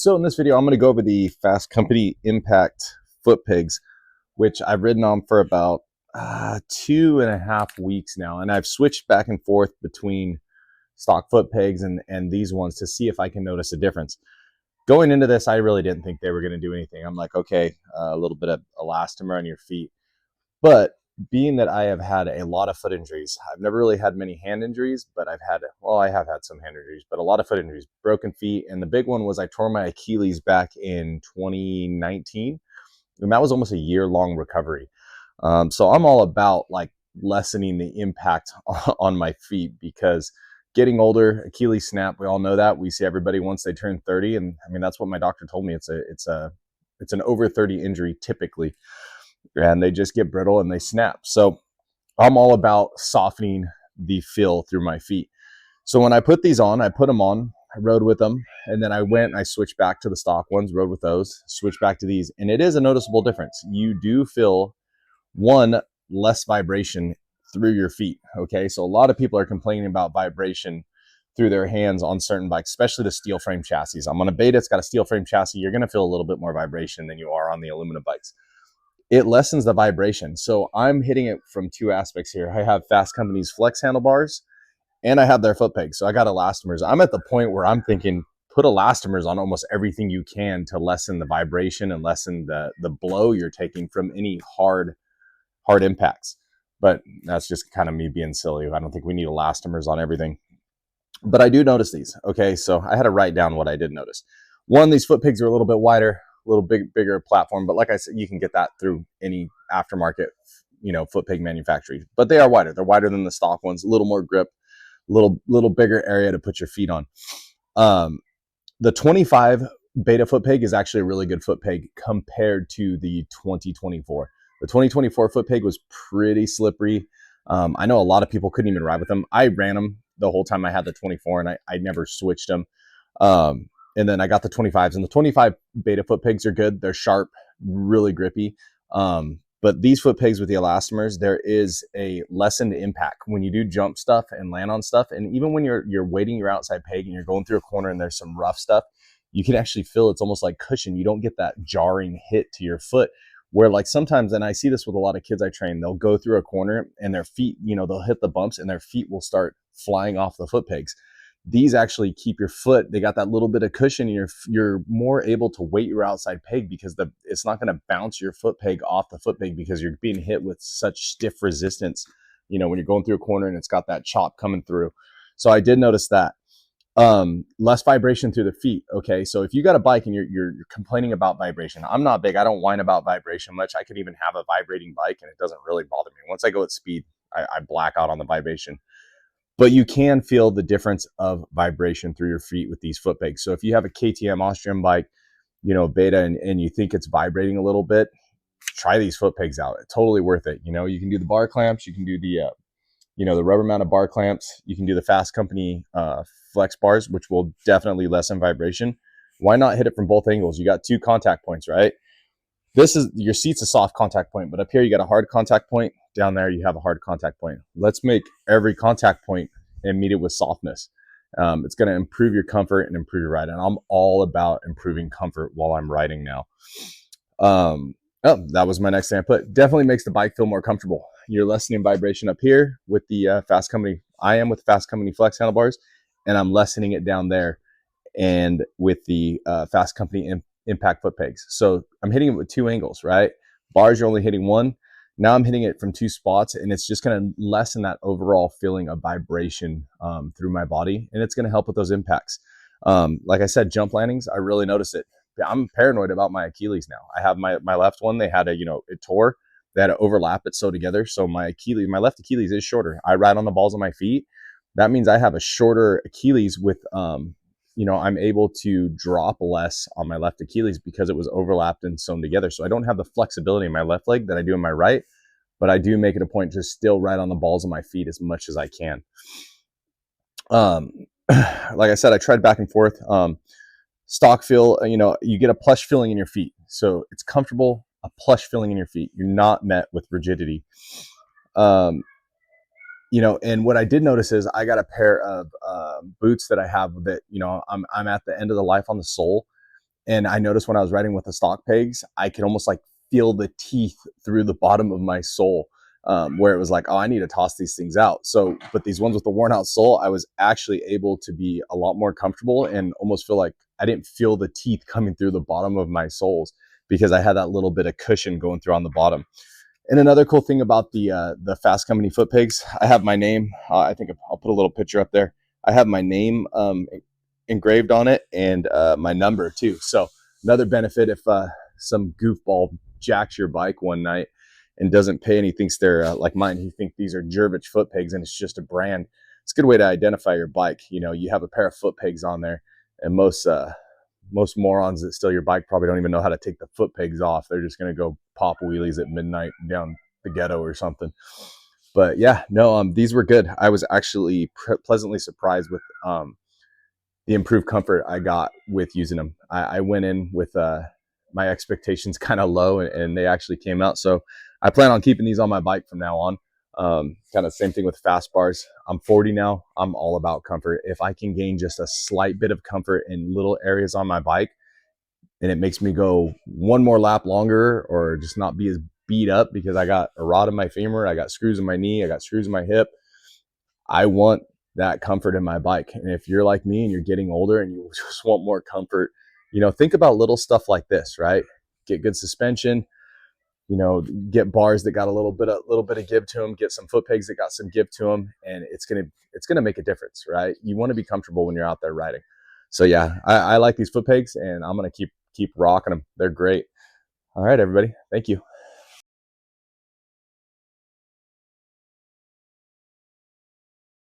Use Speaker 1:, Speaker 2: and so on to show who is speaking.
Speaker 1: So in this video, I'm going to go over the Fasst Company Impact footpegs, which I've ridden on for about 2.5 weeks now. And I've switched back and forth between stock footpegs and these ones to see if I can notice a difference. Going into this, I really didn't think they were going to do anything. I'm like, okay, a little bit of elastomer on your feet. But being that I have had a lot of foot injuries, I've never really had many hand injuries, but I have had some hand injuries, but a lot of foot injuries, broken feet. And the big one was I tore my Achilles back in 2019. And that was almost a year-long recovery. So I'm all about like lessening the impact on my feet because getting older, Achilles snap, we all know that. We see everybody once they turn 30. And I mean, that's what my doctor told me. It's an over 30 injury typically, and they just get brittle and they snap. So I'm all about softening the feel through my feet. So when I put these on, I put them on, I rode with them, and then I went and I switched back to the stock ones, rode with those, switched back to these. And it is a noticeable difference. You do feel one, less vibration through your feet. Okay. So a lot of people are complaining about vibration through their hands on certain bikes, especially the steel frame chassis. I'm on a Beta, it's got a steel frame chassis. You're going to feel a little bit more vibration than you are on the aluminum bikes. It lessens the vibration. So I'm hitting it from two aspects here. I have Fasst Company's flex handlebars and I have their foot pegs. So I got elastomers. I'm at the point where I'm thinking, put elastomers on almost everything you can to lessen the vibration and lessen the blow you're taking from any hard impacts. But that's just kind of me being silly. I don't think we need elastomers on everything. But I do notice these. Okay, so I had to write down what I did notice. One, these foot pegs are a little bit wider, a little bigger platform, but like I said, you can get that through any aftermarket, foot peg manufacturer. But they are wider. They're wider than the stock ones. A little more grip, little bigger area to put your feet on. The 25 Beta foot peg is actually a really good foot peg compared to the 2024. The 2024 foot peg was pretty slippery. I know a lot of people couldn't even ride with them. I ran them the whole time I had the 24, and I never switched them. And then I got the 25s, and the 25 Beta foot pegs are good. They're sharp, really grippy. But these foot pegs with the elastomers, there is a lessened impact when you do jump stuff and land on stuff. And even when you're weighting your outside peg and you're going through a corner and there's some rough stuff, you can actually feel it's almost like cushion. You don't get that jarring hit to your foot. Where like sometimes, and I see this with a lot of kids I train, they'll go through a corner and their feet, they'll hit the bumps and their feet will start flying off the foot pegs. These actually keep your foot, they got that little bit of cushion, and you're more able to weight your outside peg because it's not going to bounce your foot peg off the foot peg because you're being hit with such stiff resistance, when you're going through a corner and it's got that chop coming through. So I did notice that. Less vibration through the feet. Okay, so if you got a bike and you're complaining about vibration, I'm not big. I don't whine about vibration much. I could even have a vibrating bike and it doesn't really bother me. Once I go at speed, I black out on the vibration. But you can feel the difference of vibration through your feet with these foot pegs. So if you have a KTM Austrian bike, Beta, and you think it's vibrating a little bit, try these foot pegs out. It's totally worth it. You can do the bar clamps, you can do the rubber mounted bar clamps, you can do the Fasst Company flex bars, which will definitely lessen vibration. Why not hit it from both angles? You got two contact points, right? This is your seat's a soft contact point, but up here you got a hard contact point. Down there you have a hard contact point. Let's make every contact point and meet it with softness. It's going to improve your comfort and improve your ride. And I'm all about improving comfort while I'm riding now. That was my next thing I put. Definitely makes the bike feel more comfortable. You're lessening vibration up here with the Fasst Company. I am with Fasst Company flex handlebars, and I'm lessening it down there and with the Fasst Company impact foot pegs. So I'm hitting it with two angles, right? Bars, you're only hitting one. Now I'm hitting it from two spots, and it's just going to lessen that overall feeling of vibration through my body, and it's going to help with those impacts. Like I said, jump landings, I really notice it. I'm paranoid about my Achilles now. I have my left one. They had it tore. They had to overlap it sew together. So my left Achilles is shorter. I ride on the balls of my feet. That means I have a shorter Achilles with, I'm able to drop less on my left Achilles because it was overlapped and sewn together. So I don't have the flexibility in my left leg that I do in my right, but I do make it a point to still ride on the balls of my feet as much as I can. Like I said, I tried back and forth. Stock feel, you get a plush feeling in your feet. So it's comfortable, a plush feeling in your feet. You're not met with rigidity. And what I did notice is I got a pair of boots that I have that, I'm at the end of the life on the sole. And I noticed when I was riding with the stock pegs, I could almost like feel the teeth through the bottom of my sole, where it was like, oh, I need to toss these things out. So, but these ones with the worn out sole, I was actually able to be a lot more comfortable and almost feel like I didn't feel the teeth coming through the bottom of my soles because I had that little bit of cushion going through on the bottom. And another cool thing about the Fasst Company foot pegs, I have my name. I think I'll put a little picture up there. I have my name engraved on it and my number too. So another benefit if some goofball jacks your bike one night and doesn't pay and he thinks they're like mine, he thinks these are Jervich foot pegs and it's just a brand. It's a good way to identify your bike. You know, you have a pair of foot pegs on there, and most morons that steal your bike probably don't even know how to take the foot pegs off. They're just going to go pop wheelies at midnight down the ghetto or something. But yeah, no, these were good. I was actually pleasantly surprised with the improved comfort I got with using them. I went in with my expectations kind of low, and they actually came out. So I plan on keeping these on my bike from now on. Kind of same thing with fast bars. I'm 40 now. I'm all about comfort. If I can gain just a slight bit of comfort in little areas on my bike, and it makes me go one more lap longer or just not be as beat up because I got a rod in my femur, I got screws in my knee, I got screws in my hip, I want that comfort in my bike. And if you're like me and you're getting older and you just want more comfort, you know, think about little stuff like this, right? Get good suspension, you know, get bars that got a little bit of give to them, get some foot pegs that got some give to them, and it's gonna make a difference, right? You want to be comfortable when you're out there riding. So yeah, I like these foot pegs, and I'm gonna keep rocking them. They're great. All right, everybody, thank you.